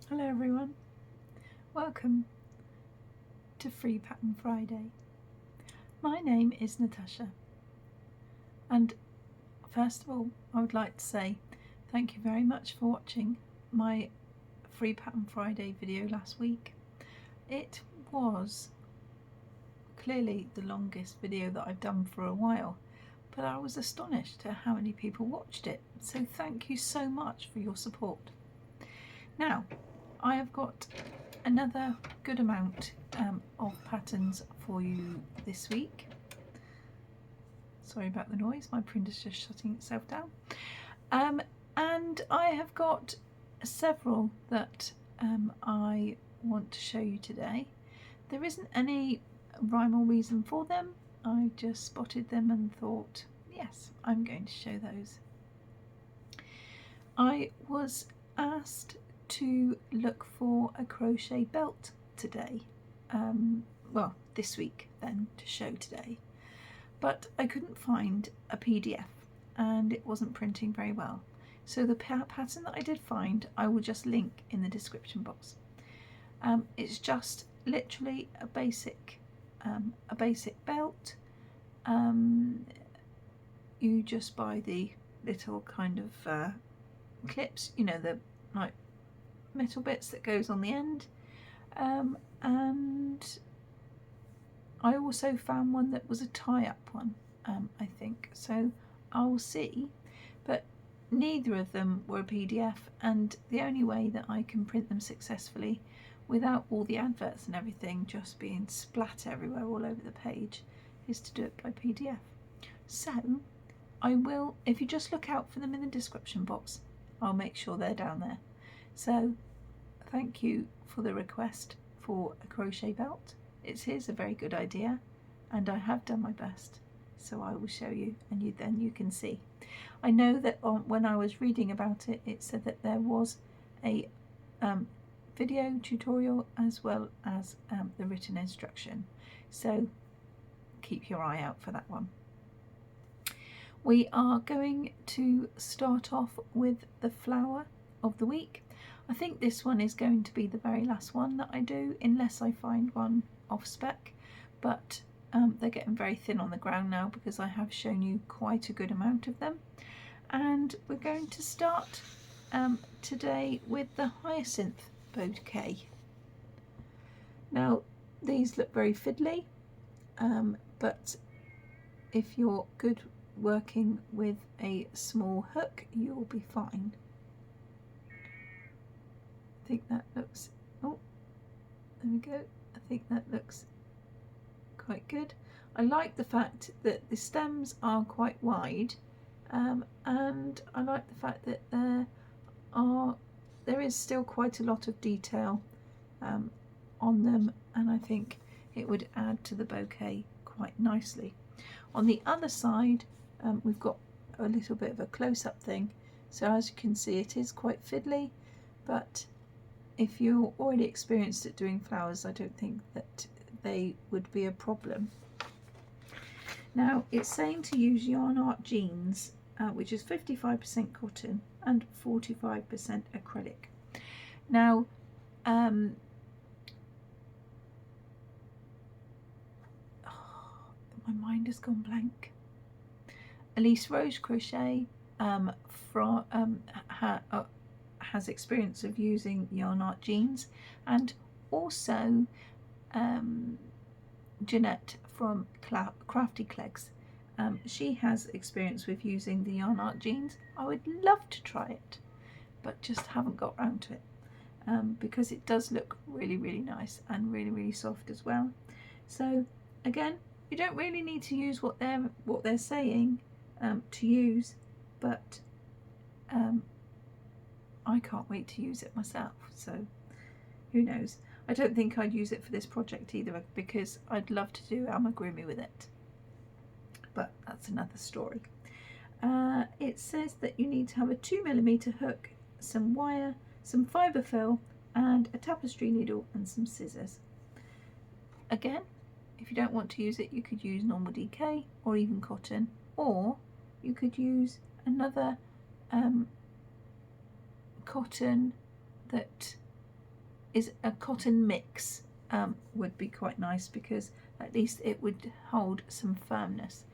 Hello everyone, welcome to Free Pattern Friday. My name is Natasha, and first of all I would like to say thank you very much for watching my Free Pattern Friday video last week. It was clearly the longest video that I've done for a while, but I was astonished at how many people watched it, so thank you so much for your support. Now I have got another good amount of patterns for you this week. Sorry about the noise, my printer's just shutting itself down. And I have got several that I want to show you today. There isn't any rhyme or reason for them. I just spotted them and thought, yes, I'm going to show those. I was asked to look for a crochet belt today, well this week then, to show today, but I couldn't find a PDF and it wasn't printing very well, so the pattern that I did find I will just link in the description box. It's just literally a basic belt. You just buy the little kind of clips, you know, the like metal bits that goes on the end, and I also found one that was a tie-up one, I think, so I'll see, but neither of them were a PDF, and the only way that I can print them successfully without all the adverts and everything just being splat everywhere all over the page is to do it by PDF. So I will, if you just look out for them in the description box, I'll make sure they're down there. So thank you for the request for a crochet belt. It is a very good idea and I have done my best, so I will show you, and then you can see. I know that when I was reading about it, it said that there was a video tutorial as well as the written instruction, so keep your eye out for that one. We are going to start off with the flower of the week. I think this one is going to be the very last one that I do, unless I find one off spec, but they're getting very thin on the ground now because I have shown you quite a good amount of them. And we're going to start today with the Hyacinth bouquet. Now these look very fiddly, but if you're good working with a small hook, you'll be fine. I think that looks, oh, there we go. I think that looks quite good. I like the fact that the stems are quite wide, and I like the fact that there is still quite a lot of detail on them, and I think it would add to the bouquet quite nicely. On the other side, we've got a little bit of a close-up thing, so as you can see it is quite fiddly, but if you're already experienced at doing flowers, I don't think that they would be a problem. Now it's saying to use yarn art jeans, which is 55% cotton and 45% acrylic. Now my mind has gone blank. Elise Rose Crochet has experience of using yarn art jeans, and also Jeanette from Crafty Clegs. She has experience with using the yarn art jeans. I would love to try it, but just haven't got round to it, because it does look really, really nice and really, really soft as well. So again, you don't really need to use what they're saying to use, but I can't wait to use it myself, so who knows. I don't think I'd use it for this project either, because I'd love to do amigurumi with it, but that's another story. It says that you need to have a 2mm hook, some wire, some fibre fill, and a tapestry needle and some scissors. Again, if you don't want to use it, you could use normal DK or even cotton, or you could use another cotton that is a cotton mix would be quite nice, because at least it would hold some firmness,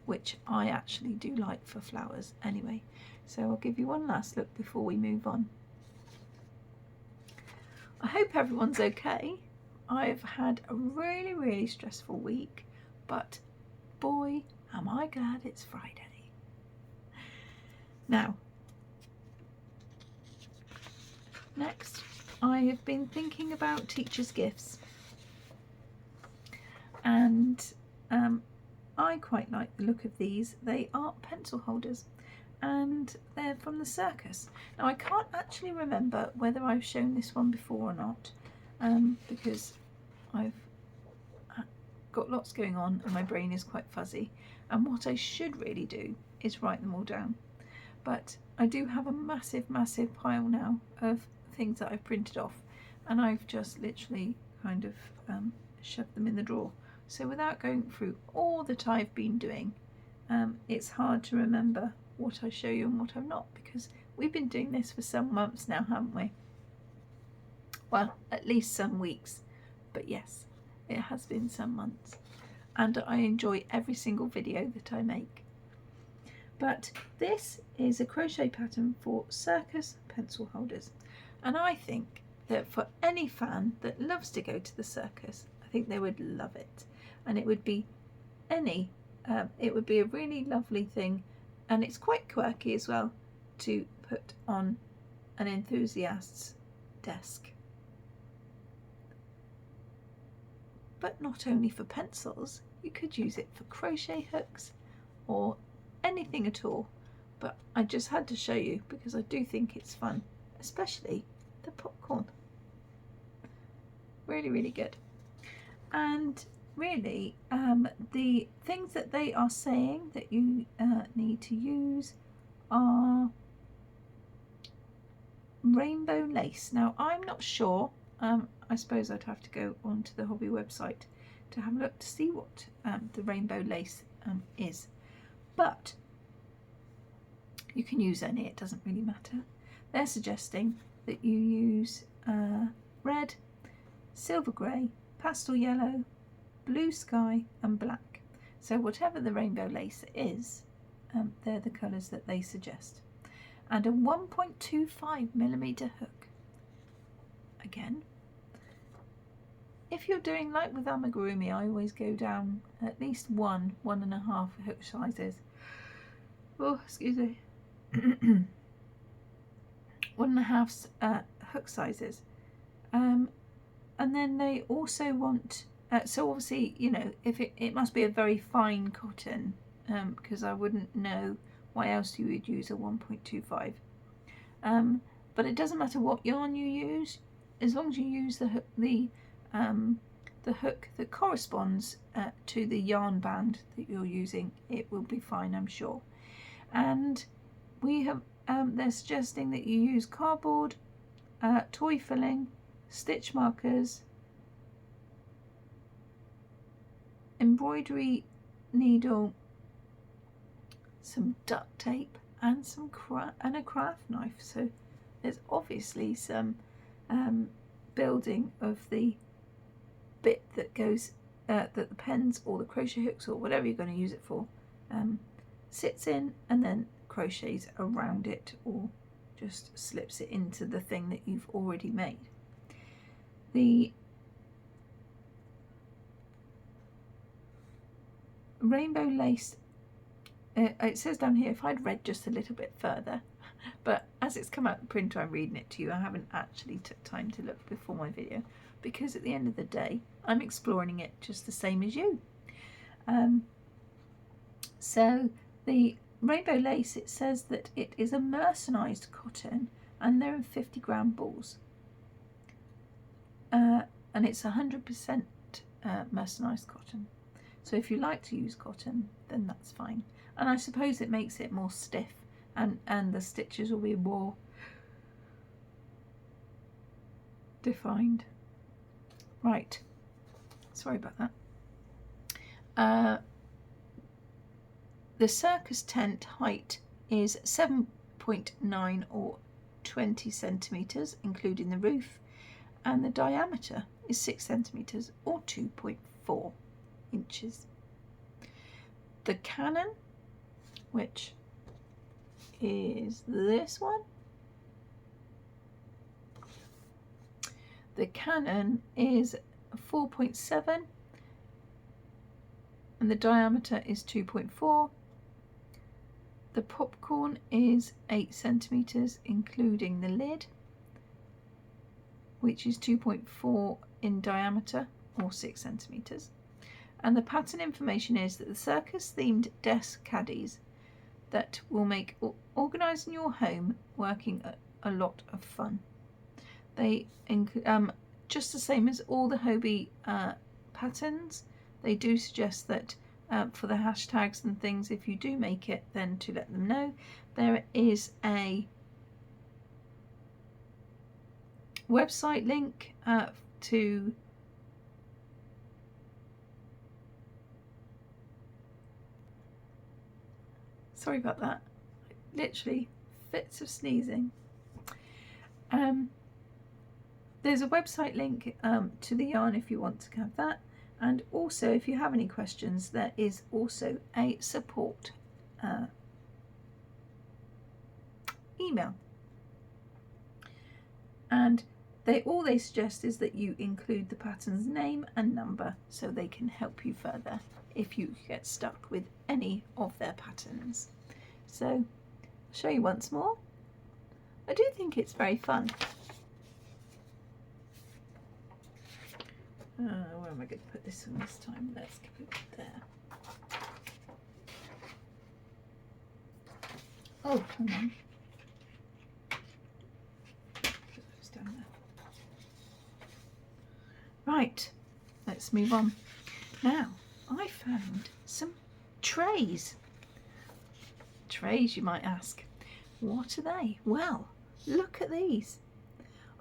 which I actually do like for flowers anyway. So I'll give you one last look before we move on. I hope everyone's okay. I've had a really stressful week, but boy am I glad it's Friday. Now, next, I have been thinking about teachers' gifts, and I quite like the look of these. They are pencil holders, and they're from the Circus. Now, I can't actually remember whether I've shown this one before or not, because I've got lots going on and my brain is quite fuzzy, and what I should really do is write them all down. But I do have a massive pile now of things that I've printed off, and I've just literally kind of shoved them in the drawer. So without going through all that I've been doing, it's hard to remember what I show you and what I'm not, because we've been doing this for some months now, haven't we? Well, at least some weeks, but yes, it has been some months, and I enjoy every single video that I make. But this is a crochet pattern for Circus pencil holders, and I think that for any fan that loves to go to the circus, I think they would love it, and it would be it would be a really lovely thing, and it's quite quirky as well to put on an enthusiast's desk. But not only for pencils, you could use it for crochet hooks or anything at all, but I just had to show you because I do think it's fun, especially the popcorn. Really good. And really, the things that they are saying that you need to use are rainbow lace. Now, I'm not sure. I suppose I'd have to go onto the hobby website to have a look to see what the rainbow lace is. But you can use any, it doesn't really matter. They're suggesting that you use red, silver grey, pastel yellow, blue sky and black. So whatever the rainbow lace is, they're the colours that they suggest. And a 1.25mm hook. Again, if you're doing like with amigurumi, I always go down at least 1.5 hook sizes. Oh, excuse me. 1.5 hook sizes. And then they also want, so obviously, you know, if it must be a very fine cotton, because I wouldn't know why else you would use a 1.25. But it doesn't matter what yarn you use, as long as you use the hook that corresponds to the yarn band that you're using, it will be fine, I'm sure. And we have they're suggesting that you use cardboard, toy filling, stitch markers, embroidery needle, some duct tape, and a craft knife. So there's obviously some building of the bit that goes that the pens or the crochet hooks or whatever you're going to use it for sits in, and then crochets around it or just slips it into the thing that you've already made. The rainbow lace, it says down here, if I'd read just a little bit further, but as it's come out the printer, I'm reading it to you. I haven't actually took time to look before my video, because at the end of the day, I'm exploring it just the same as you. So the rainbow lace, it says that it is a mercerised cotton, and they're in 50-gram balls. And it's 100% mercerised cotton. So if you like to use cotton, then that's fine. And I suppose it makes it more stiff, and the stitches will be more defined. Right, sorry about that. The circus tent height is 7.9 or 20 centimetres, including the roof, and the diameter is 6 centimetres or 2.4 inches. The cannon, which is this one, the cannon is 4.7 and the diameter is 2.4. The popcorn is 8 centimetres including the lid, which is 2.4 in diameter or 6 centimetres. And the pattern information is that the circus themed desk caddies that will make organising your home working a lot of fun. They just the same as all the Hobie patterns, they do suggest that for the hashtags and things, if you do make it, then to let them know. There is a website link to sorry about that, literally fits of sneezing. There's a website link to the yarn if you want to have that, and also if you have any questions there is also a support email, and all they suggest is that you include the pattern's name and number so they can help you further if you get stuck with any of their patterns. So I'll show you once more. I do think it's very fun. Where am I going to put this one this time? Let's put it there. Oh, hang on. Put those down there. Right, let's move on. Now, I found some trays. Trays, you might ask. What are they? Well, look at these.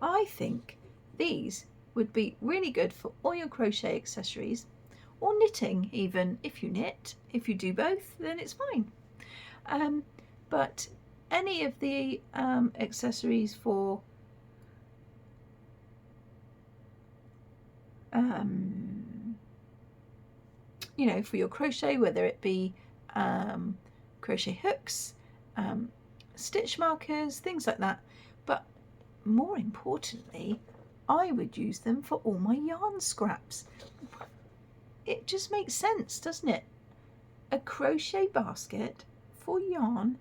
I think these would be really good for all your crochet accessories, or knitting even, if you knit. If you do both, then it's fine. But any of the accessories for you know, for your crochet, whether it be crochet hooks, stitch markers, things like that. But more importantly, I would use them for all my yarn scraps. It just makes sense, doesn't it? A crochet basket for yarn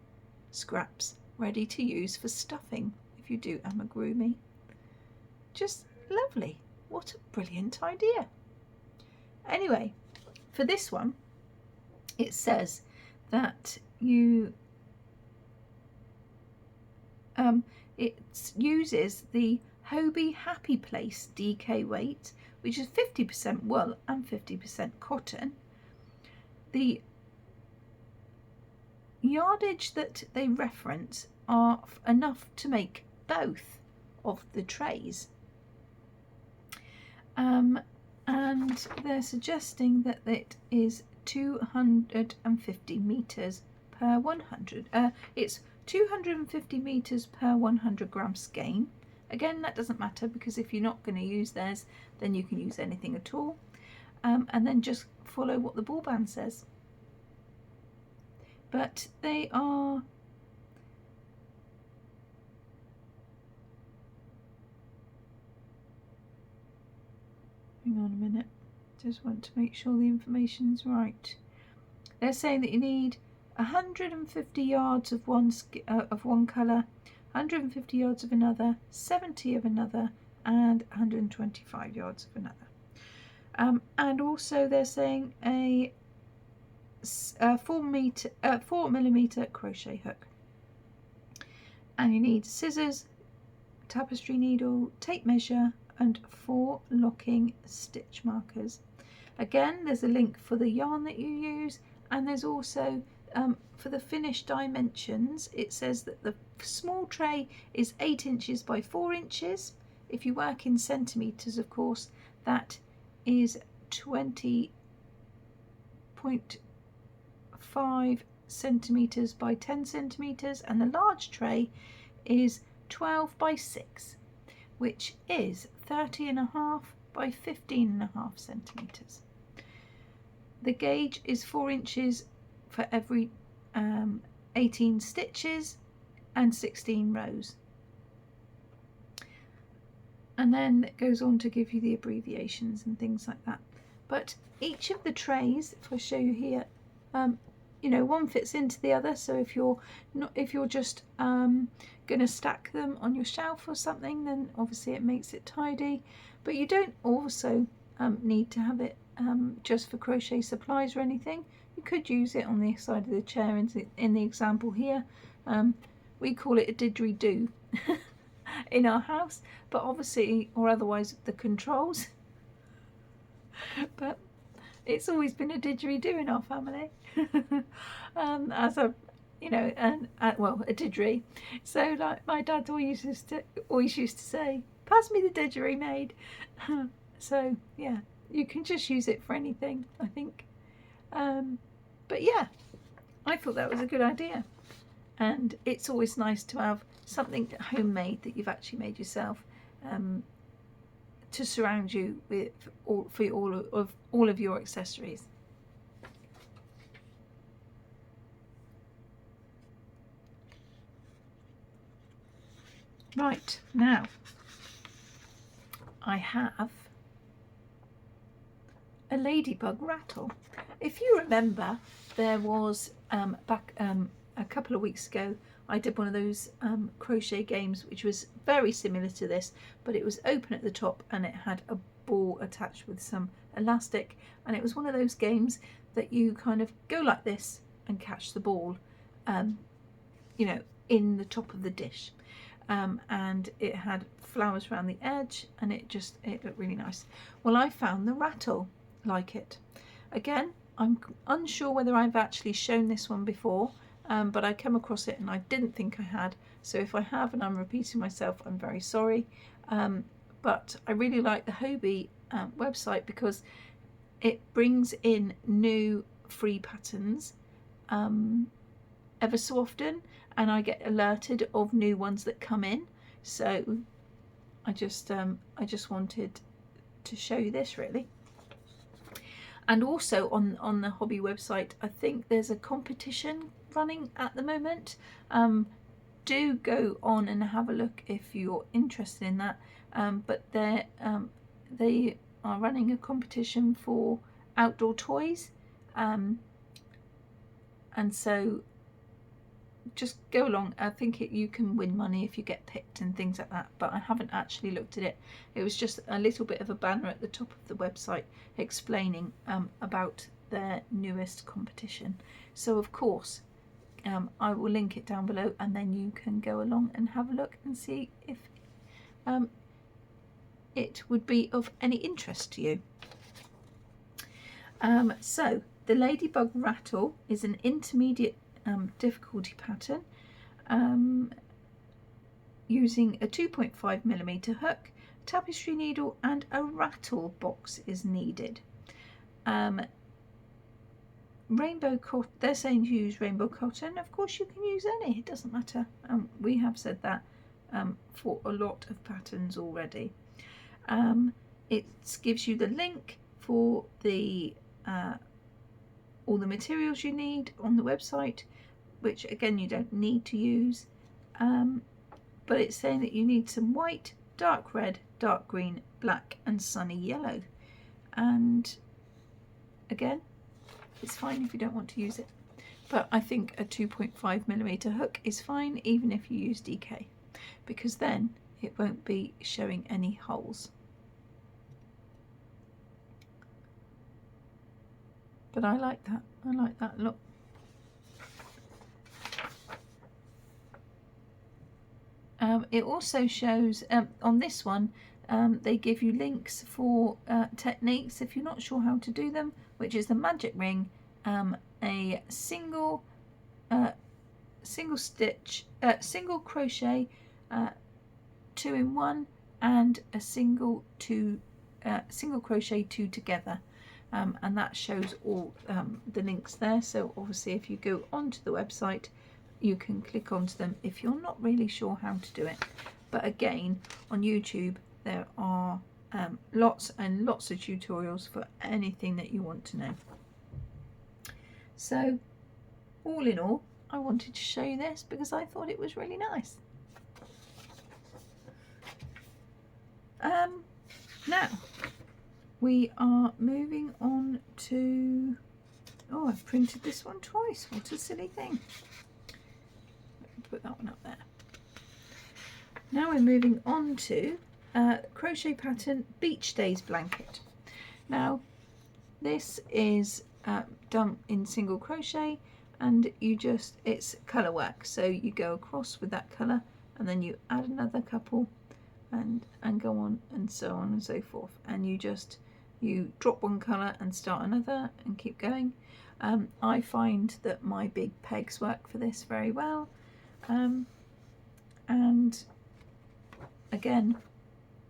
scraps ready to use for stuffing if you do amigurumi. Just lovely. What a brilliant idea. Anyway, for this one, it says that you it uses the Hobie Happy Place DK weight, which is 50% wool and 50% cotton. The yardage that they reference are enough to make both of the trays. And they're suggesting that it is 250 meters per 100. It's 250 meters per 100 gram skein. Again, that doesn't matter because if you're not going to use theirs, then you can use anything at all. And then just follow what the ball band says. But they are hang on a minute, just want to make sure the information's right. They're saying that you need 150 yards of one colour, 150 yards of another, 70 of another, and 125 yards of another. And also they're saying a 4mm crochet hook. And you need scissors, tapestry needle, tape measure, and 4 locking stitch markers. Again, there's a link for the yarn that you use, and there's also for the finished dimensions, it says that the small tray is 8 inches by 4 inches. If you work in centimetres, of course, that is 20.5 centimetres by 10 centimetres, and the large tray is 12 by 6, which is 30.5 by 15.5 centimetres. The gauge is 4 inches for every 18 stitches and 16 rows. And then it goes on to give you the abbreviations and things like that. But each of the trays, if I show you here, you know, one fits into the other. So if you're just going to stack them on your shelf or something, then obviously it makes it tidy. But you don't also need to have it just for crochet supplies or anything. You could use it on the side of the chair. In the example here, we call it a didgeridoo in our house, but obviously, or otherwise, the controls. But it's always been a didgeridoo in our family, as a, you know, well, a didgeridoo. So like my dad always used to say, "Pass me the didgeridoo, maid." So yeah, you can just use it for anything, I think. But yeah, I thought that was a good idea, and it's always nice to have something homemade that you've actually made yourself, to surround you with all of your accessories. Right, now I have a Ladybug Rattle. If you remember, there was back a couple of weeks ago, I did one of those crochet games which was very similar to this, but it was open at the top and it had a ball attached with some elastic, and it was one of those games that you kind of go like this and catch the ball, you know, in the top of the dish, and it had flowers around the edge, and it looked really nice. Well, I found the rattle like it. Again, I'm unsure whether I've actually shown this one before, but I came across it and I didn't think I had, so if I have and I'm repeating myself, I'm very sorry. But I really like the Hobie website because it brings in new free patterns ever so often, and I get alerted of new ones that come in, so I just wanted to show you this really. And also on the hobby website, I think there's a competition running at the moment. Do go on and have a look if you're interested in that. But they are running a competition for outdoor toys, and so just go along. I think you can win money if you get picked and things like that, but I haven't actually looked at it. It was just a little bit of a banner at the top of the website explaining about their newest competition. So of course I will link it down below, and then you can go along and have a look and see if it would be of any interest to you. So the Ladybug Rattle is an intermediate difficulty pattern, using a 2.5mm hook, tapestry needle, and a rattle box is needed. Rainbow cotton, they're saying to use rainbow cotton. Of course you can use any, it doesn't matter. We have said that for a lot of patterns already. It gives you the link for the all the materials you need on the website, which again you don't need to use, but it's saying that you need some white, dark red, dark green, black and sunny yellow, and again it's fine if you don't want to use it, but I think a 2.5mm hook is fine even if you use DK, because then it won't be showing any holes. But I like that look. It also shows on this one, they give you links for techniques if you're not sure how to do them, which is the magic ring, a single stitch, single crochet, 2-in-1, and a single crochet 2 together. And that shows all the links there, so obviously if you go onto the website you can click onto them if you're not really sure how to do it. But again, on YouTube there are lots and lots of tutorials for anything that you want to know. So all in all, I wanted to show you this because I thought it was really nice. Now we are moving on to, oh, I've printed this one twice, what a silly thing. Put that one up there. Now we're moving on to crochet pattern Beach Days blanket. Now this is done in single crochet, and you just, it's colour work, so you go across with that colour and then you add another couple and go on and so on and so forth, and you drop one colour and start another and keep going. I find that my big pegs work for this very well, and again,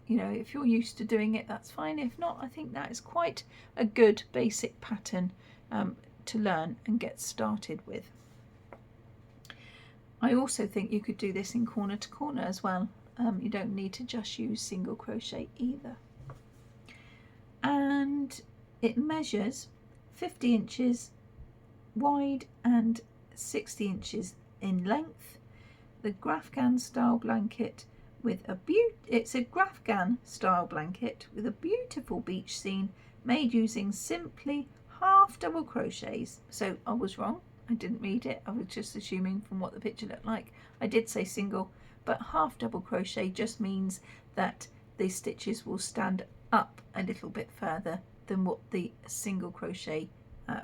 you know, if you're used to doing it, that's fine. If not, I think that is quite a good basic pattern to learn and get started with. I also think you could do this in corner to corner as well. You don't need to just use single crochet either. And it measures 50 inches wide and 60 inches in length. The Grafghan style blanket with it's a Grafghan style blanket with a beautiful beach scene made using simply half double crochets. So I was wrong, I didn't read it, I was just assuming from what the picture looked like. I did say single, but half double crochet just means that the stitches will stand up a little bit further than what the single crochet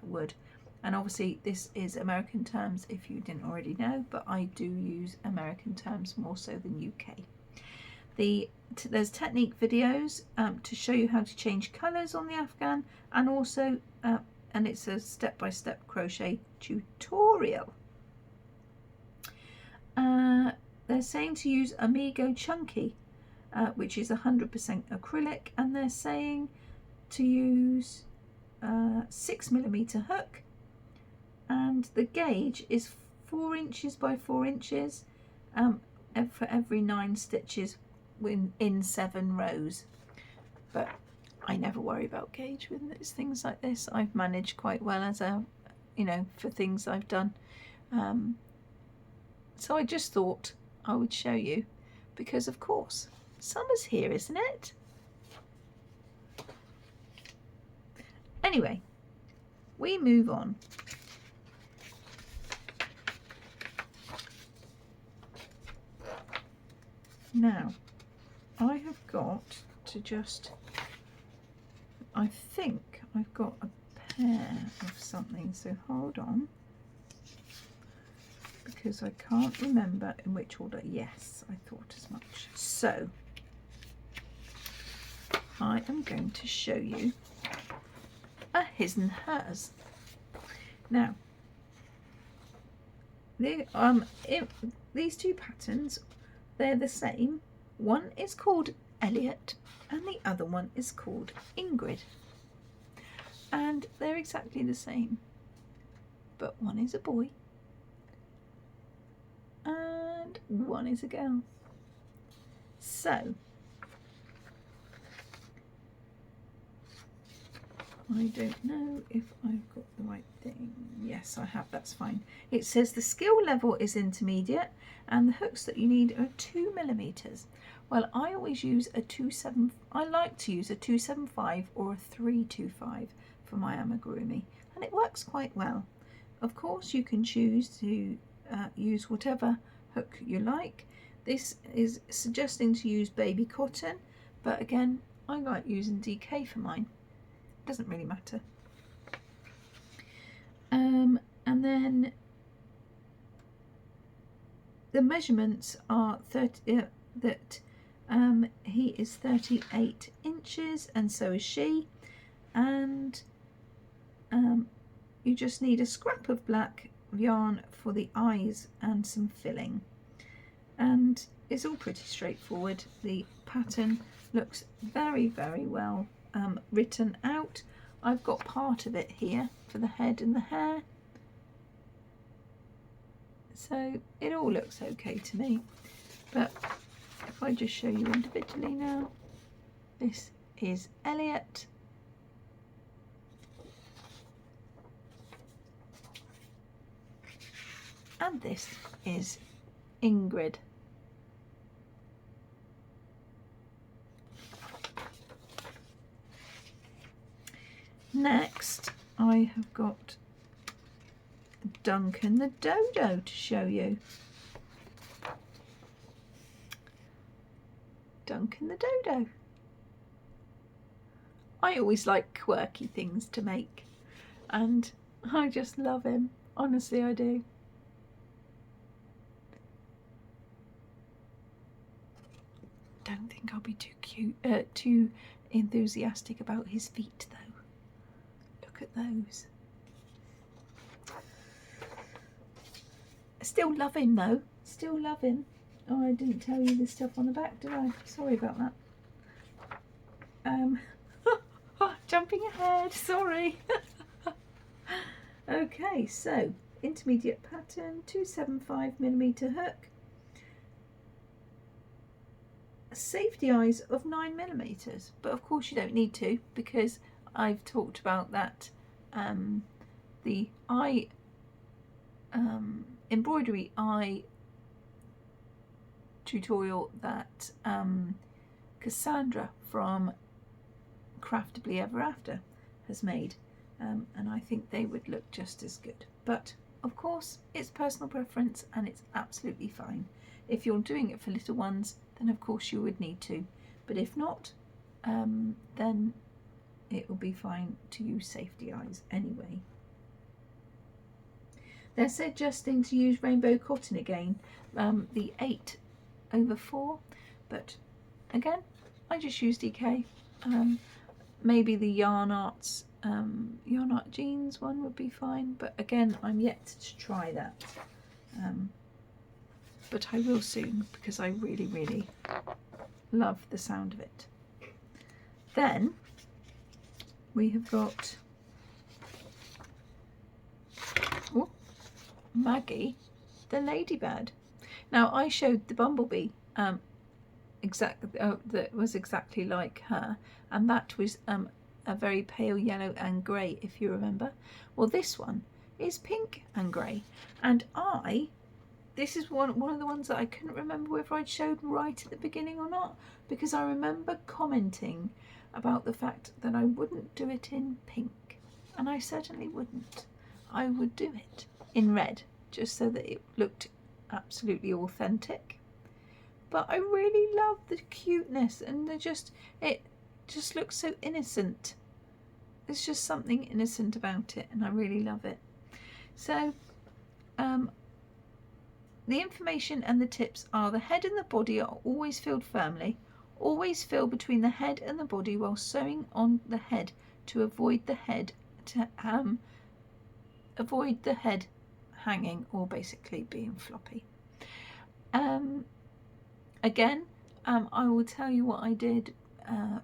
would. And obviously this is American terms if you didn't already know, but I do use American terms more so than UK. There's technique videos to show you how to change colours on the Afghan, and also and it's a step-by-step crochet tutorial. They're saying to use Amigo Chunky, which is 100% acrylic, and they're saying to use 6mm hook, and the gauge is 4 inches by 4 inches for every 9 stitches in 7 rows. But I never worry about gauge with things like this. I've managed quite well as a, you know, for things I've done. So I just thought I would show you, because of course summer's here, isn't it? Anyway, we move on. Now I have got to just, I think I've got a pair of something, so hold on, because I can't remember in which order. Yes, I thought as much. So I am going to show you a his and hers. Now these two patterns, they're the same. One is called Elliot and the other one is called Ingrid, and they're exactly the same, but one is a boy and one is a girl. So I don't know if I've got the right thing. Yes, I have, that's fine. It says the skill level is intermediate and the hooks that you need are 2mm. Well, I always use a 275. I like to use a 275 or a 325 for my amigurumi, and it works quite well. Of course, you can choose to use whatever hook you like. This is suggesting to use baby cotton, but again, I like using DK for mine. Doesn't really matter. And then the measurements are 30. He is 38 inches and so is she, and you just need a scrap of black yarn for the eyes and some filling, and it's all pretty straightforward. The pattern looks very, very well written out. I've got part of it here for the head and the hair, so it all looks okay to me. But if I just show you individually now, this is Elliot. And this is Ingrid. Next, I have got Duncan the Dodo to show you. Duncan the Dodo. I always like quirky things to make, and I just love him. Honestly, I do. Don't think I'll be too cute, too enthusiastic about his feet though. Look at those. I still love him though. Still love him. Oh, I didn't tell you the stuff on the back, did I? Sorry about that. Jumping ahead, sorry. Okay, so intermediate pattern, 275mm hook, safety eyes of 9mm, but of course you don't need to, because I've talked about that, the eye embroidery eye tutorial that Cassandra from Craftably Ever After has made, and I think they would look just as good, but of course it's personal preference and it's absolutely fine. If you're doing it for little ones, then of course you would need to, but if not, then it will be fine to use safety eyes anyway. They're suggesting to use rainbow cotton again, the 8/4, but again I just used DK. Maybe the Yarn Arts Yarn Art Jeans one would be fine, but again I'm yet to try that, but I will soon, because I really love the sound of it. Then we have got Maggie the Lady Bee. Now I showed the bumblebee that was exactly like her, and that was a very pale yellow and grey, if you remember. Well, this one is pink and grey, and this is one of the ones that I couldn't remember whether I'd showed right at the beginning or not, because I remember commenting about the fact that I wouldn't do it in pink, and I certainly wouldn't. I would do it in red, just so that it looked absolutely authentic. But I really love the cuteness, and it just looks so innocent. There's just something innocent about it, and I really love it. So the information and the tips are: the head and the body are always filled firmly. Always fill between the head and the body while sewing on the head to avoid the head hanging or basically being floppy. Again, I will tell you what I did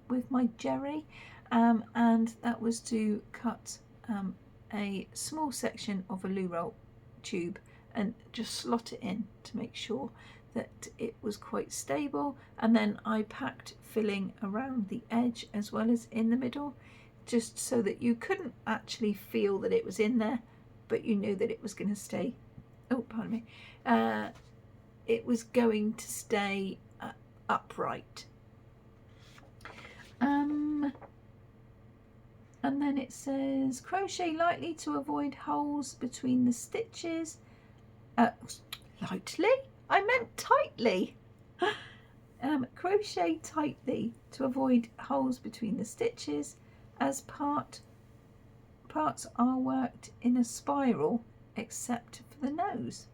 with my jerry, and that was to cut a small section of a loo roll tube and just slot it in to make sure that it was quite stable, and then I packed filling around the edge as well as in the middle, just so that you couldn't actually feel that it was in there, but you knew that it was going to stay, oh pardon me, it was going to stay upright. And then it says crochet lightly to avoid holes between the stitches. Lightly? I meant tightly. Crochet tightly to avoid holes between the stitches, as parts are worked in a spiral except for the nose.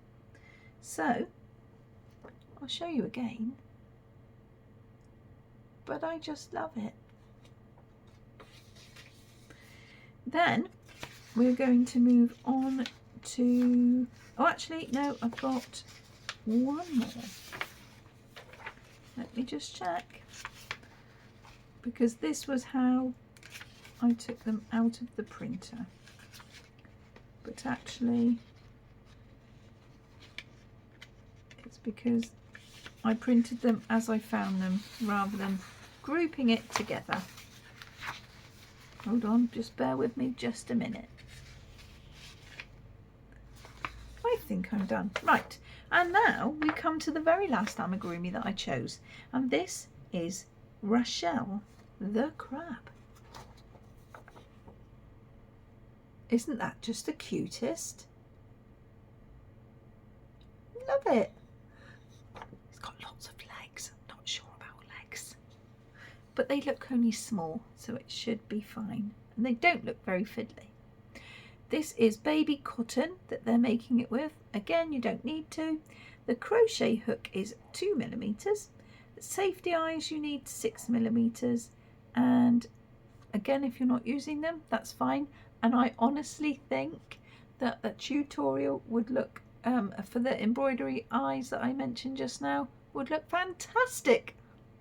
So I'll show you again, but I just love it. Then we're going to move on to, oh actually no, I've got one more. Let me just check, because this was how I took them out of the printer, but actually it's because I printed them as I found them rather than grouping it together. Hold on, just bear with me just a minute. I think I'm done. Right, and now we come to the very last amigurumi that I chose, and this is Rashelle the Crab. Isn't that just the cutest? Love it. It's got lots of legs. Not sure about legs, but they look only small, so it should be fine, and they don't look very fiddly. This is baby cotton that they're making it with. Again, you don't need to. The crochet hook is 2mm. The safety eyes you need 6mm, and again, if you're not using them, that's fine. And I honestly think that a tutorial would look for the embroidery eyes that I mentioned just now would look fantastic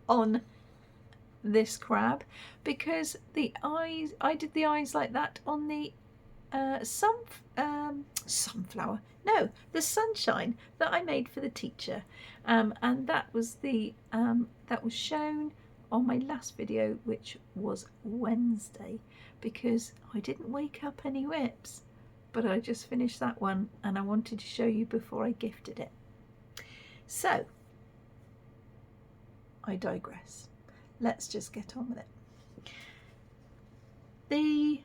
on this crab, because the eyes, I did the eyes like that on the sunflower, no, the sunshine that I made for the teacher, and that was the that was shown on my last video, which was Wednesday, because I didn't wake up any whips, but I just finished that one and I wanted to show you before I gifted it. So I digress. Let's just get on with it. The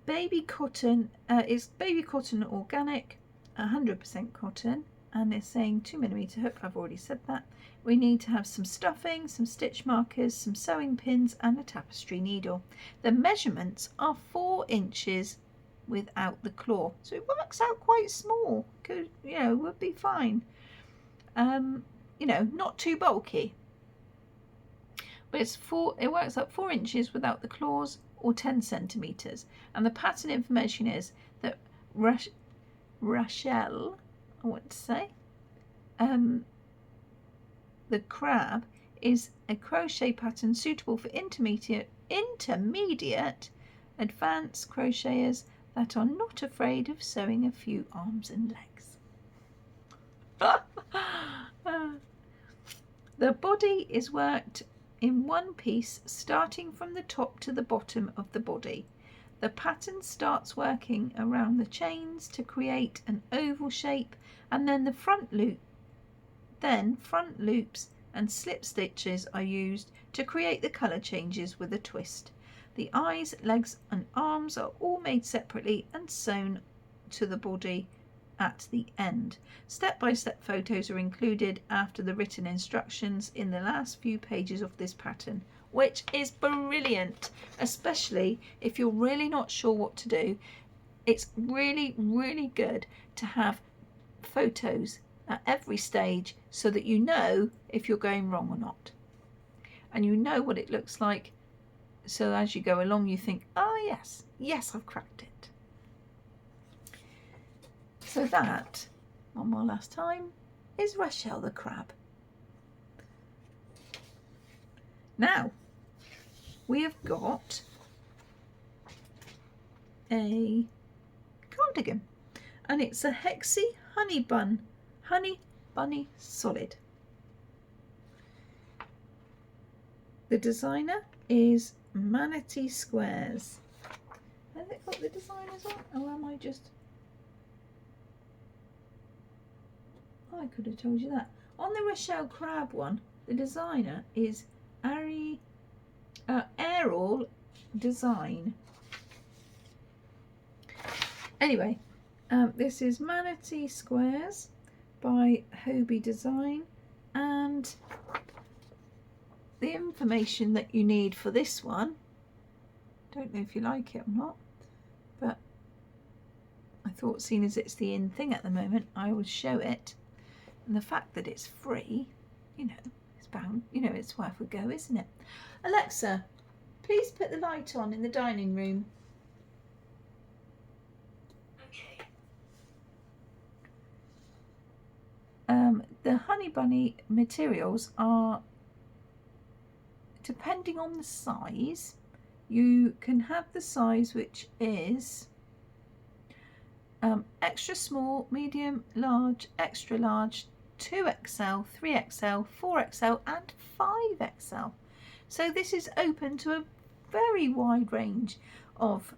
baby cotton is baby cotton organic, 100% cotton, and it's saying 2mm hook. I've already said that. We need to have some stuffing, some stitch markers, some sewing pins, and a tapestry needle. The measurements are 4 inches without the claw, so it works out quite small. Could, you know, would be fine. You know, not too bulky. But it's it works up 4 inches without the claws, or 10 centimeters. And the pattern information is that Rachele, I want to say, the crab is a crochet pattern suitable for intermediate, advanced crocheters that are not afraid of sewing a few arms and legs. The body is worked in one piece, starting from the top to the bottom of the body. The pattern starts working around the chains to create an oval shape, and then the front loops and slip stitches are used to create the colour changes with a twist. The eyes, legs and arms are all made separately and sewn to the body at the end. Step-by-step photos are included after the written instructions in the last few pages of this pattern, which is brilliant, especially if you're really not sure what to do. It's really, really good to have photos at every stage so that you know if you're going wrong or not, and you know what it looks like, so as you go along you think, oh yes, I've cracked it. So that, one more last time, is Rashelle the Crab. Now we have got a cardigan, and it's a Hexi Honey Bunny Solid. The designer is Manatee Squares. Has it got the designers on, or am I just... I could have told you that. On the Rashelle Crab one, the designer is Aerial Design. Anyway, this is Manatee Squares by Hobie Design, and the information that you need for this one, don't know if you like it or not, but I thought, seeing as it's the in thing at the moment, I would show it. And the fact that it's free, you know, it's bound, you know, it's worth a go, isn't it? Alexa, please put the light on in the dining room. Okay. The Honey Bunny materials are, depending on the size, you can have the size which is extra small, medium, large, extra large, 2XL, 3XL, 4XL and 5XL. So this is open to a very wide range of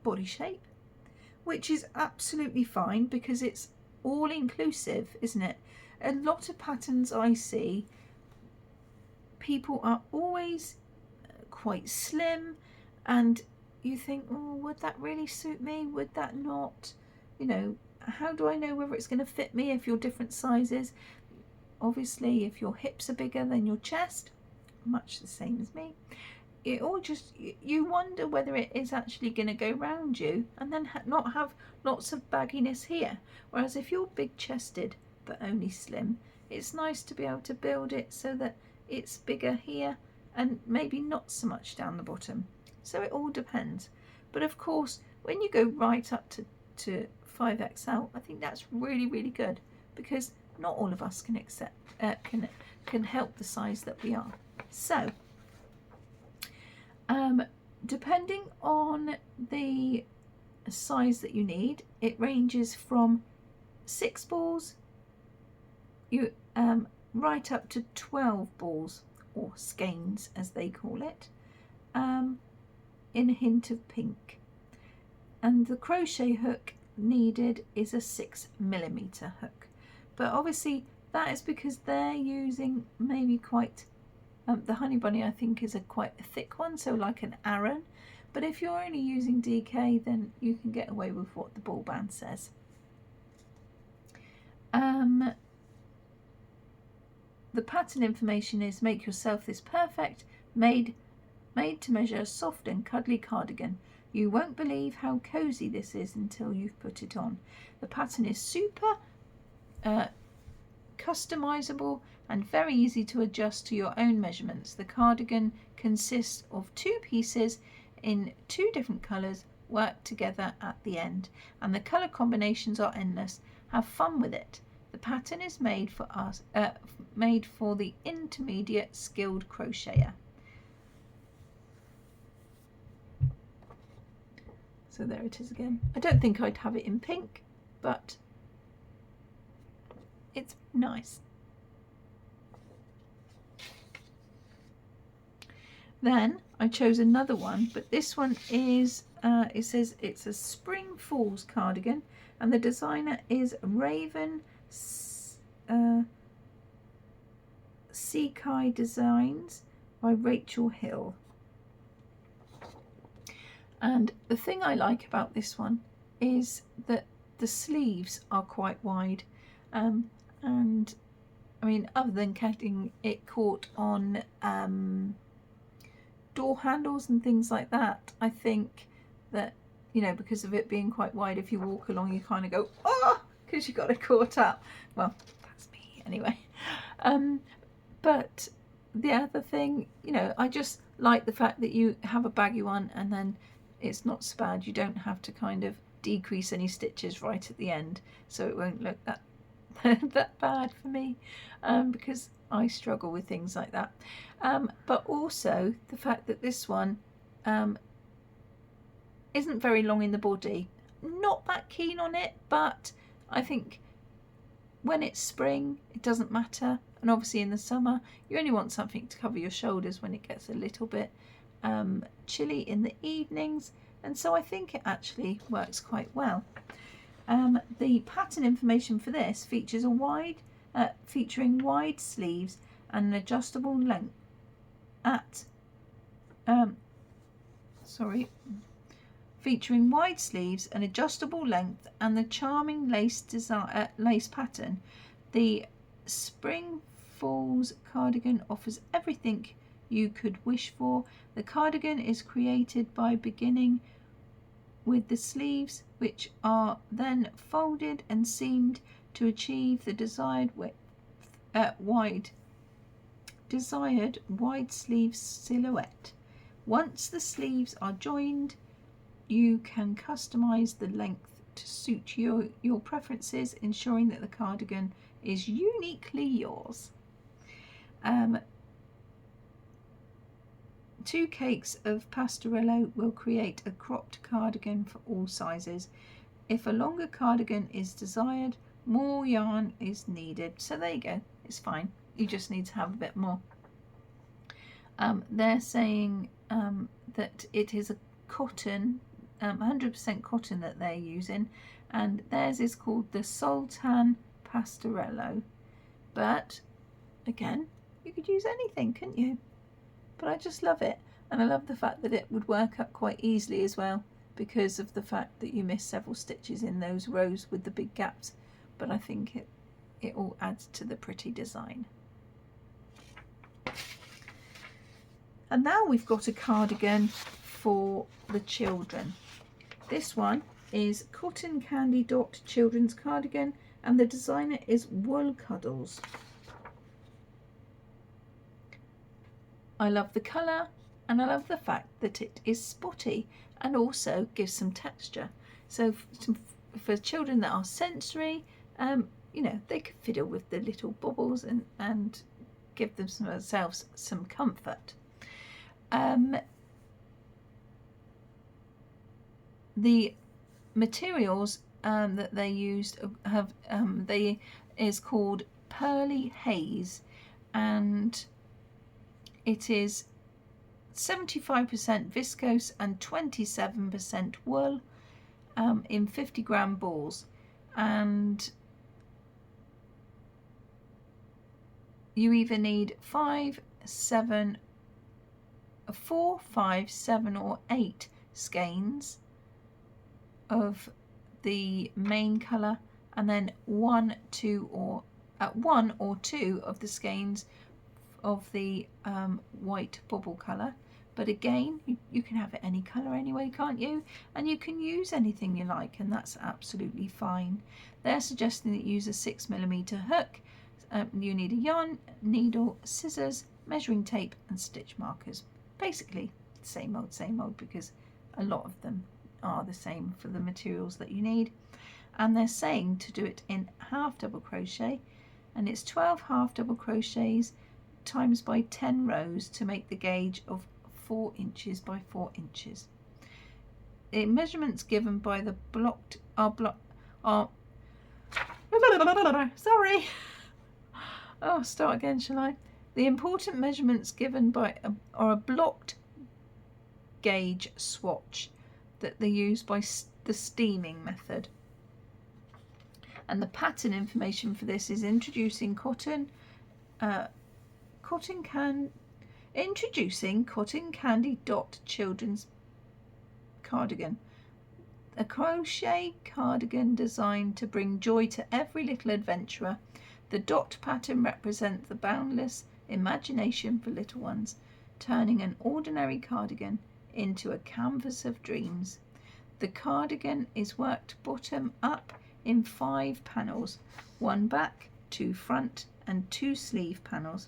body shape, which is absolutely fine because it's all inclusive, isn't it? A lot of patterns I see, people are always quite slim and you think, oh, would that really suit me? Would that not? You know, how do I know whether it's going to fit me if you're different sizes? Obviously, if your hips are bigger than your chest, much the same as me, it all just, you wonder whether it is actually going to go round you and then not have lots of bagginess here. Whereas if you're big chested but only slim, it's nice to be able to build it so that it's bigger here and maybe not so much down the bottom. So it all depends. But of course, when you go right up to 5XL, I think that's really, really good because not all of us can accept can help the size that we are. So depending on the size that you need, it ranges from 6 balls right up to 12 balls, or skeins as they call it, in a hint of pink. And the crochet hook needed is a 6mm hook, but obviously that is because they're using maybe quite the Honey Bunny I think is quite a thick one, so like an Aran. But if you're only using DK, then you can get away with what the ball band says. The pattern information is make yourself this perfect made to measure soft and cuddly cardigan. You won't believe how cozy this is until you've put it on. The pattern is super customizable and very easy to adjust to your own measurements. The cardigan consists of 2 pieces in 2 different colours worked together at the end, and the colour combinations are endless. Have fun with it. The pattern is made for the intermediate skilled crocheter. So there it is again. I don't think I'd have it in pink, but it's nice. Then I chose another one, but this one is, it says it's a Spring Falls cardigan, and the designer is Raven Seakai Designs by Rachele Hill. And the thing I like about this one is that the sleeves are quite wide, and I mean, other than getting it caught on door handles and things like that, I think that, you know, because of it being quite wide, if you walk along you kind of go, oh, because you got it caught up. Well, that's me anyway. But the other thing, you know, I just like the fact that you have a baggy one and then it's not so bad. You don't have to kind of decrease any stitches right at the end, so it won't look that that bad for me, because I struggle with things like that. But also the fact that this one isn't very long in the body. Not that keen on it, but I think when it's spring it doesn't matter, and obviously in the summer you only want something to cover your shoulders when it gets a little bit chilly in the evenings, and so I think it actually works quite well. The pattern information for this features featuring wide sleeves and an adjustable length featuring wide sleeves, an adjustable length, and the charming lace pattern. The Spring Falls cardigan offers everything you could wish for. The cardigan is created by beginning with the sleeves, which are then folded and seamed to achieve the desired wide sleeve silhouette. Once the sleeves are joined, you can customize the length to suit your preferences, ensuring that the cardigan is uniquely yours. 2 cakes of pastorello will create a cropped cardigan for all sizes. If a longer cardigan is desired, more yarn is needed. So there you go, it's fine. You just need to have a bit more. They're saying that it is a cotton, 100% cotton that they're using, and theirs is called the Sultan Pastorello. But again, you could use anything, couldn't you? But I just love it, and I love the fact that it would work up quite easily as well, because of the fact that you miss several stitches in those rows with the big gaps. But I think it all adds to the pretty design. And now we've got a cardigan for the children. This one is Cotton Candy Dot Children's Cardigan, and the designer is Wool Cuddles. I love the colour, and I love the fact that it is spotty and also gives some texture. So for children that are sensory, you know, they could fiddle with the little bubbles and give themselves some comfort. The materials that they used is called Pearly Haze, and it is 75% viscose and 27% wool in 50-gram balls, and you either need 4, 5, 7 or 8 skeins of the main colour, and then 1 or 2 of the skeins of the white bubble colour. But again, you can have it any colour anyway, can't you? And you can use anything you like, and that's absolutely fine. They're suggesting that you use a 6mm hook. You need a yarn, needle, scissors, measuring tape and stitch markers. Basically same old, because a lot of them are the same for the materials that you need. And they're saying to do it in half double crochet, and it's 12 half double crochets times by 10 rows to make the gauge of 4 inches by 4 inches. The measurements given by the sorry. Oh, start again, shall I? The important measurements given by are a blocked gauge swatch that they use by the steaming method. And the pattern information for this is introducing Cotton Candy Dot Children's Cardigan. A crochet cardigan designed to bring joy to every little adventurer. The dot pattern represents the boundless imagination for little ones, turning an ordinary cardigan into a canvas of dreams. The cardigan is worked bottom up in 5 panels, 1 back, 2 front and 2 sleeve panels.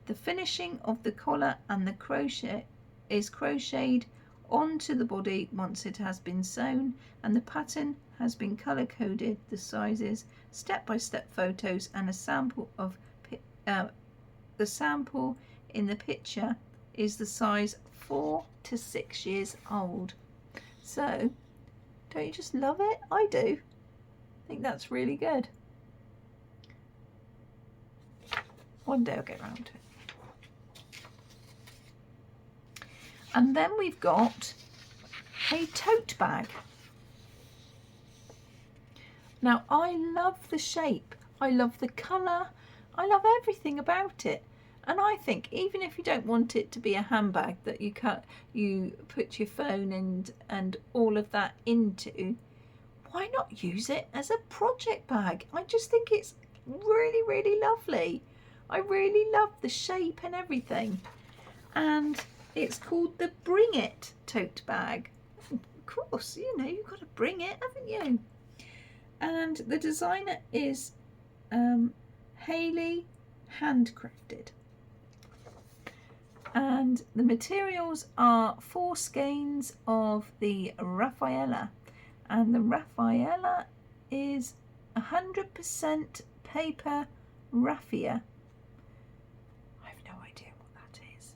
The finishing of the collar and the crochet is crocheted onto the body once it has been sewn, and the pattern has been colour coded, the sizes, step-by-step photos, and a sample of the sample in the picture is the size 4 to 6 years old. So don't you just love it? I do. I think that's really good. One day I'll get around to it. And then we've got a tote bag. Now I love the shape, I love the colour, I love everything about it. And I think even if you don't want it to be a handbag that you put your phone and all of that into, why not use it as a project bag? I just think it's really, really lovely. I really love the shape and everything. And it's called the Bring It tote bag. Of course, you know, you've got to bring it, haven't you? And the designer is Haley Handcrafted. And the materials are 4 skeins of the Raffaella. And the Raffaella is 100% paper raffia. I have no idea what that is.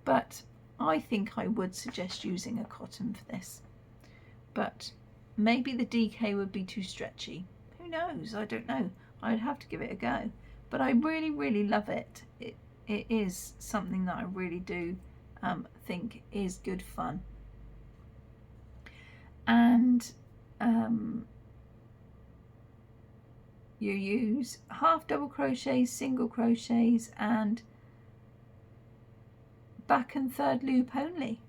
But I think I would suggest using a cotton for this. But maybe the DK would be too stretchy. Who knows? I don't know. I'd have to give it a go. But I really, really love it. It is something that I really do think is good fun. And you use half double crochets, single crochets, and back and third loop only.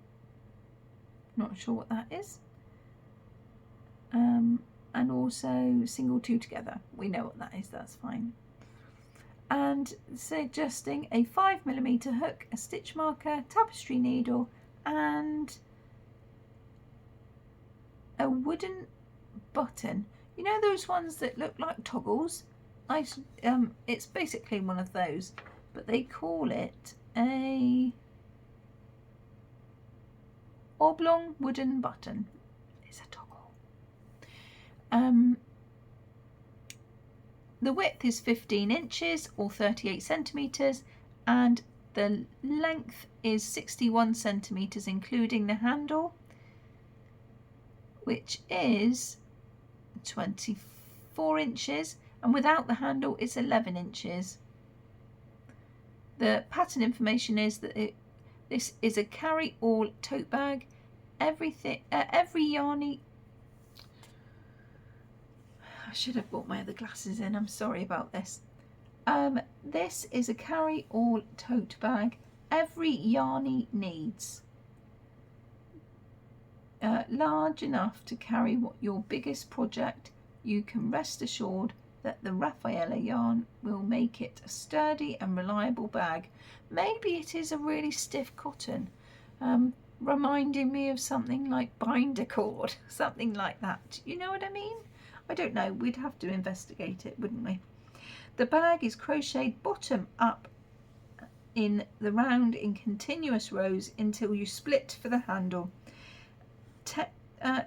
Not sure what that is. And also single two together. We know what that is, that's fine. And suggesting a 5mm hook, a stitch marker, tapestry needle, and a wooden button. You know those ones that look like toggles? It's basically one of those, but they call it a oblong wooden button. It's a toggle. The width is 15 inches or 38 centimetres, and the length is 61 centimetres including the handle, which is 24 inches, and without the handle it's 11 inches. The pattern information is that this is a carry-all tote bag. Every yarny... I should have brought my other glasses in, I'm sorry about this. This is a carry-all tote bag. Every yarny needs. Large enough to carry what your biggest project. You can rest assured that the Rashelle yarn will make it a sturdy and reliable bag. Maybe it is a really stiff cotton, reminding me of something like binder cord, something like that. You know what I mean? I don't know, we'd have to investigate it, wouldn't we? The bag is crocheted bottom up in the round in continuous rows until you split for the handle.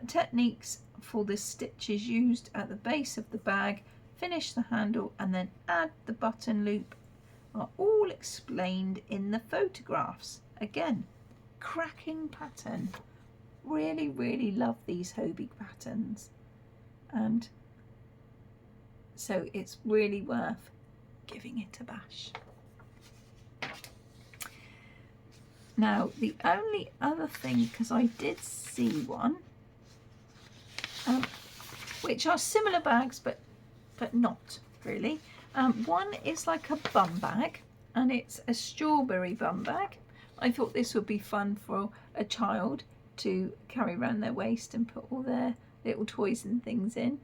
Techniques for the stitches used at the base of the bag, finish the handle, and then add the button loop are all explained in the photographs. Again, cracking pattern. Really, really love these Hobie patterns. And so it's really worth giving it a bash. Now the only other thing, because I did see one, which are similar bags but not really. One is like a bum bag, and it's a strawberry bum bag. I thought this would be fun for a child to carry around their waist and put all their little toys and things in,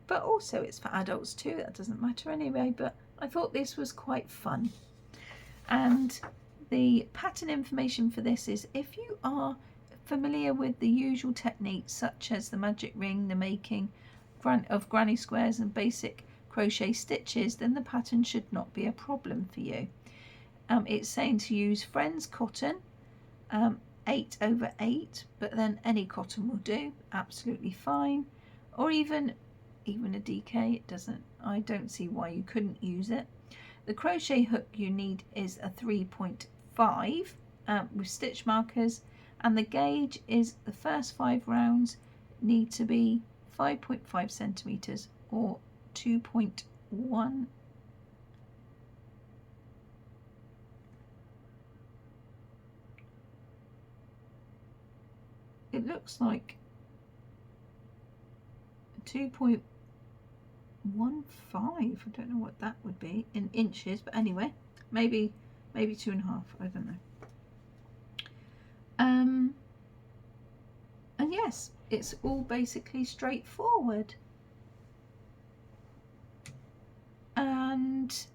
but also it's for adults too, that doesn't matter anyway, but I thought this was quite fun. And the pattern information for this is, if you are familiar with the usual techniques such as the magic ring, the making of granny squares and basic crochet stitches, then the pattern should not be a problem for you. It's saying to use Friends cotton, 8/8, but then any cotton will do, absolutely fine, or even a DK. It doesn't, I don't see why you couldn't use it. The crochet hook you need is a 3.5 with stitch markers, and the gauge is the first 5 rounds need to be 5.5 centimeters or 2.1. It looks like 2.15. I don't know what that would be in inches, but anyway, maybe 2.5. I don't know. And yes, it's all basically straightforward. And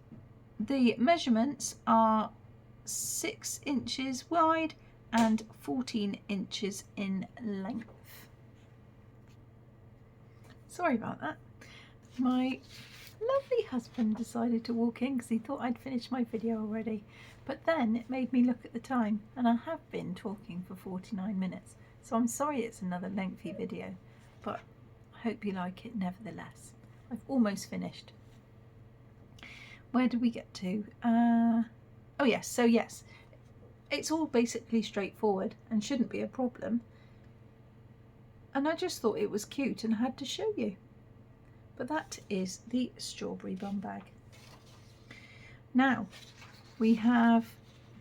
the measurements are 6 inches wide and 14 inches in length. Sorry about that. My lovely husband decided to walk in because he thought I'd finished my video already, but then it made me look at the time, and I have been talking for 49 minutes, so I'm sorry it's another lengthy video, but I hope you like it nevertheless. I've almost finished. Where did we get to? Oh yes, so yes, it's all basically straightforward and shouldn't be a problem. and I just thought it was cute and had to show you. But that is the strawberry bum bag. Now we have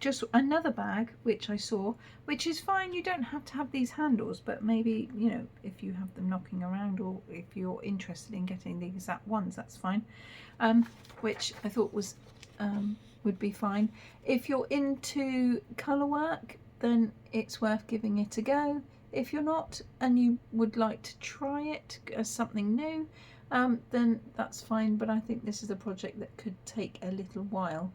just another bag which I saw, which is fine, you don't have to have these handles, but maybe, you know, if you have them knocking around, or if you're interested in getting the exact ones, that's fine. Which I thought was would be fine. If you're into colour work, then it's worth giving it a go. If you're not and you would like to try it as something new, then that's fine, but I think this is a project that could take a little while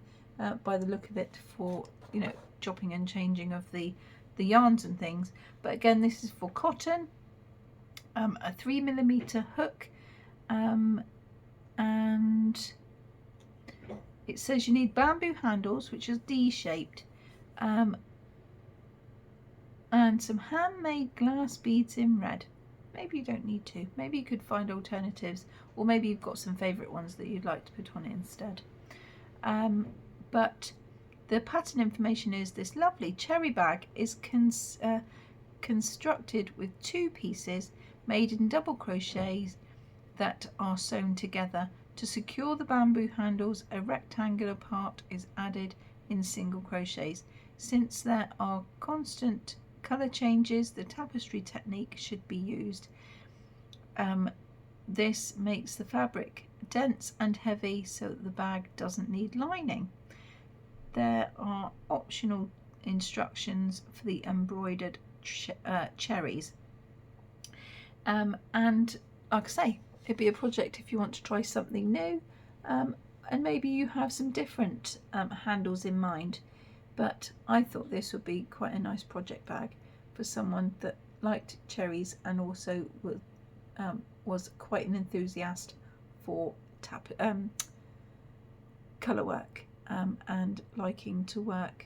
by the look of it, for, you know, chopping and changing of the yarns and things. But again, this is for cotton, a 3mm hook, and it says you need bamboo handles, which is D-shaped, and some handmade glass beads in red. Maybe you don't need to. Maybe you could find alternatives, or maybe you've got some favourite ones that you'd like to put on it instead. But the pattern information is this lovely cherry bag is constructed with 2 pieces made in double crochets that are sewn together. To secure the bamboo handles, a rectangular part is added in single crochets. Since there are constant colour changes, the tapestry technique should be used. This makes the fabric dense and heavy so that the bag doesn't need lining. There are optional instructions for the embroidered cherries. And like I say, it'd be a project if you want to try something new, and maybe you have some different handles in mind. But I thought this would be quite a nice project bag for someone that liked cherries and also was quite an enthusiast for colour work, and liking to work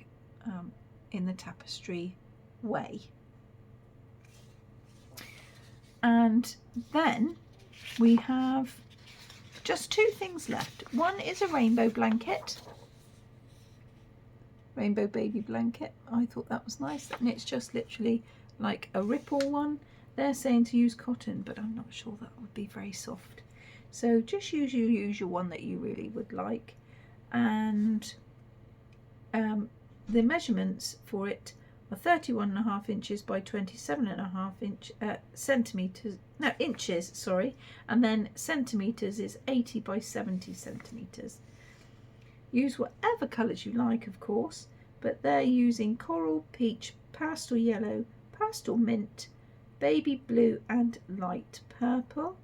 in the tapestry way. And then we have just 2 things left. One is a rainbow blanket, rainbow baby blanket. I thought that was nice, and it's just literally like a ripple one. They're saying to use cotton, but I'm not sure that would be very soft, so just use your one that you really would like. And the measurements for it are 31.5 inches by 27.5 centimeters. No, inches, sorry, and then centimeters is 80 by 70 centimeters. Use whatever colours you like, of course, but they're using coral, peach, pastel yellow, pastel mint, baby blue and light purple.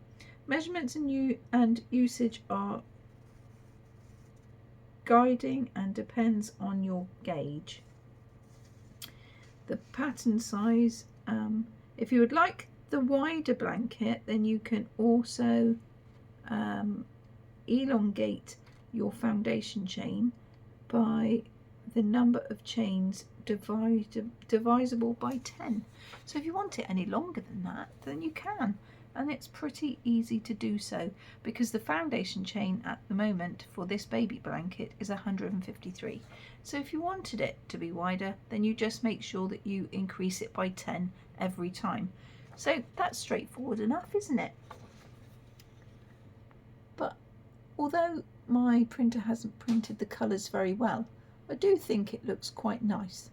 Measurements and usage are guiding and depends on your gauge. The pattern size, if you would like the wider blanket, then you can also elongate your foundation chain by the number of chains divisible by 10. So if you want it any longer than that, then you can, and it's pretty easy to do so, because the foundation chain at the moment for this baby blanket is 153. So if you wanted it to be wider, then you just make sure that you increase it by 10 every time. So that's straightforward enough, isn't it? But although my printer hasn't printed the colours very well, I do think it looks quite nice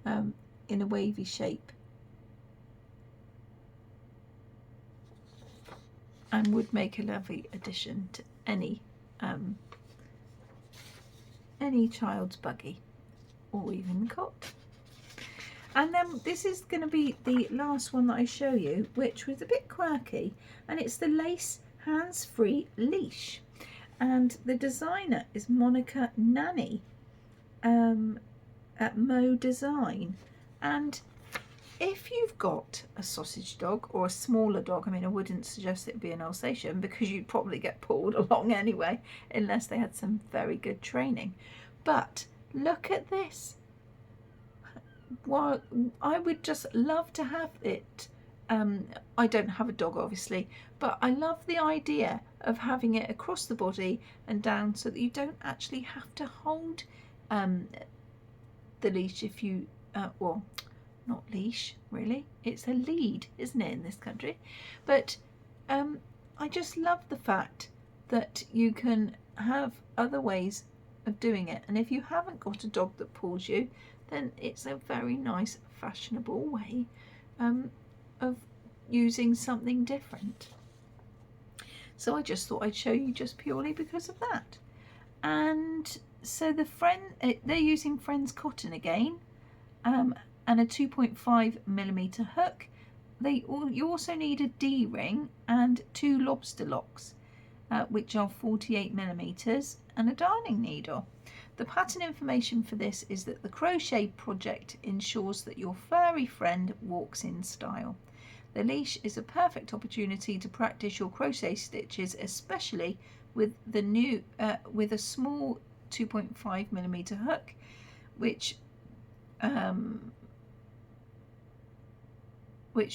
in a wavy shape, and would make a lovely addition to any child's buggy or even cot. And then this is going to be the last one that I show you, which was a bit quirky, and it's the lace hands-free leash, and the designer is Monica Nanny at Mo Design. And if you've got a sausage dog or a smaller dog, I mean, I wouldn't suggest it be an Alsatian, because you'd probably get pulled along anyway, unless they had some very good training. But look at this. Well, I would just love to have it. I don't have a dog, obviously, but I love the idea of having it across the body and down, so that you don't actually have to hold the leash if you, well, not leash, really. It's a lead, isn't it, in this country? But I just love the fact that you can have other ways of doing it. And if you haven't got a dog that pulls you, then it's a very nice, fashionable way of using something different. So I just thought I'd show you just purely because of that. And so they're using Friends cotton again, and a 2.5mm hook. You also need a D-ring and 2 lobster locks, which are 48mm, and a darning needle. The pattern information for this is that the crochet project ensures that your furry friend walks in style. The leash is a perfect opportunity to practice your crochet stitches, especially with the new with a small 2.5mm hook, which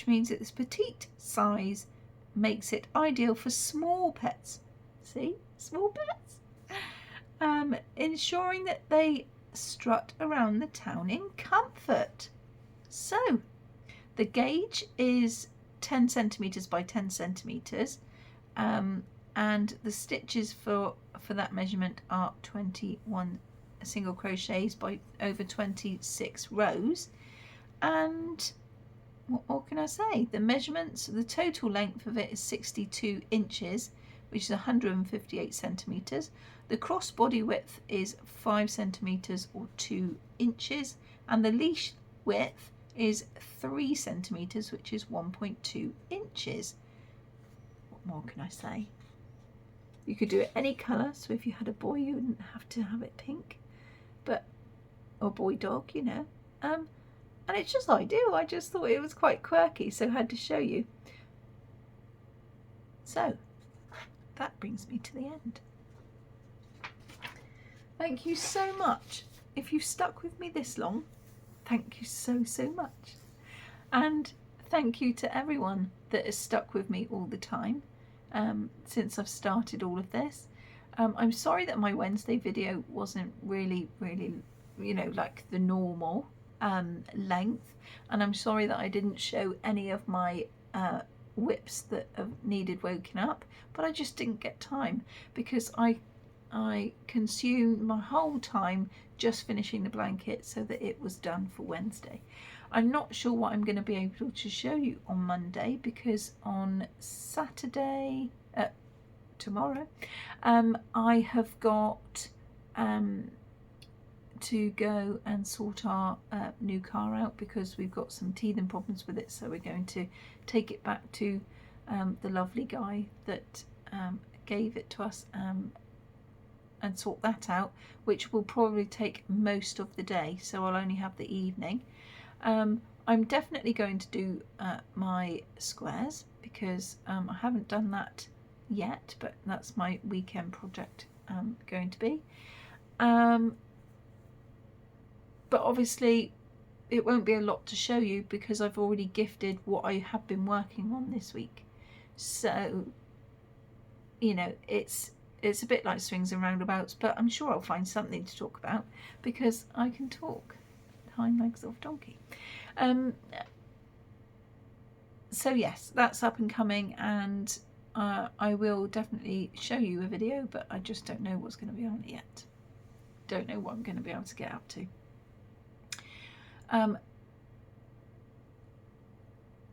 means that this petite size makes it ideal for small pets. See, small pets, ensuring that they strut around the town in comfort. So the gauge is 10 centimeters by 10 centimeters, and the stitches for that measurement are 21 single crochets by over 26 rows. And what more can I say? The measurements, the total length of it is 62 inches, which is 158 centimeters. The cross body width is 5 centimeters or 2 inches, and the leash width is 3 centimeters, which is 1.2 inches. What more can I say? You could do it any colour, so if you had a boy you wouldn't have to have it pink, or boy dog, you know. And it's just ideal. I just thought it was quite quirky, so I had to show you. So that brings me to the end. Thank you so much. If you've stuck with me this long, thank you so much. And thank you to everyone that has stuck with me all the time since I've started all of this. I'm sorry that my Wednesday video wasn't really, you know, like the normal length, and I'm sorry that I didn't show any of my whips that have needed woken up, but I just didn't get time because I consumed my whole time just finishing the blanket so that it was done for Wednesday. I'm not sure what I'm going to be able to show you on Monday, because on Saturday, tomorrow, I have got to go and sort our new car out because we've got some teething problems with it, so we're going to take it back to the lovely guy that gave it to us and sort that out, which will probably take most of the day, so I'll only have the evening. I'm definitely going to do my squares because I haven't done that yet, but that's my weekend project going to be. But obviously it won't be a lot to show you because I've already gifted what I have been working on this week. So, you know, it's a bit like swings and roundabouts, but I'm sure I'll find something to talk about because I can talk. Hind legs of donkey. So yes, that's up and coming, and I will definitely show you a video, but I just don't know what's going to be on it yet. Don't know what I'm going to be able to get up to.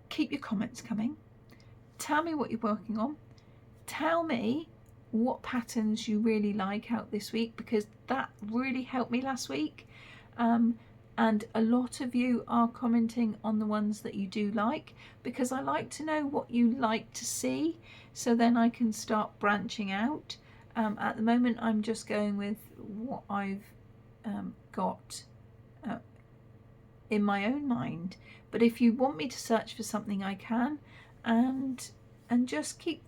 Keep your comments coming. Tell me what you're working on. Tell me what patterns you really like out this week, because that really helped me last week. And a lot of you are commenting on the ones that you do like, because I like to know what you like to see, so then I can start branching out. At the moment I'm just going with what I've got in my own mind, but if you want me to search for something I can, and just keep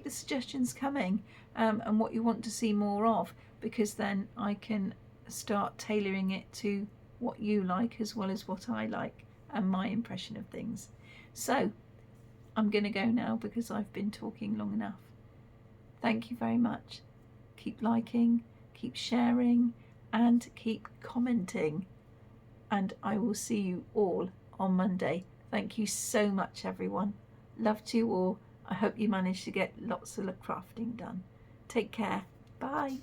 the suggestions coming, and what you want to see more of, because then I can start tailoring it to what you like as well as what I like and my impression of things. So I'm going to go now because I've been talking long enough. Thank you very much. Keep liking, keep sharing, and keep commenting, and I will see you all on Monday. Thank you so much, everyone. Love to you all. I hope you managed to get lots of crafting done. Take care. Bye.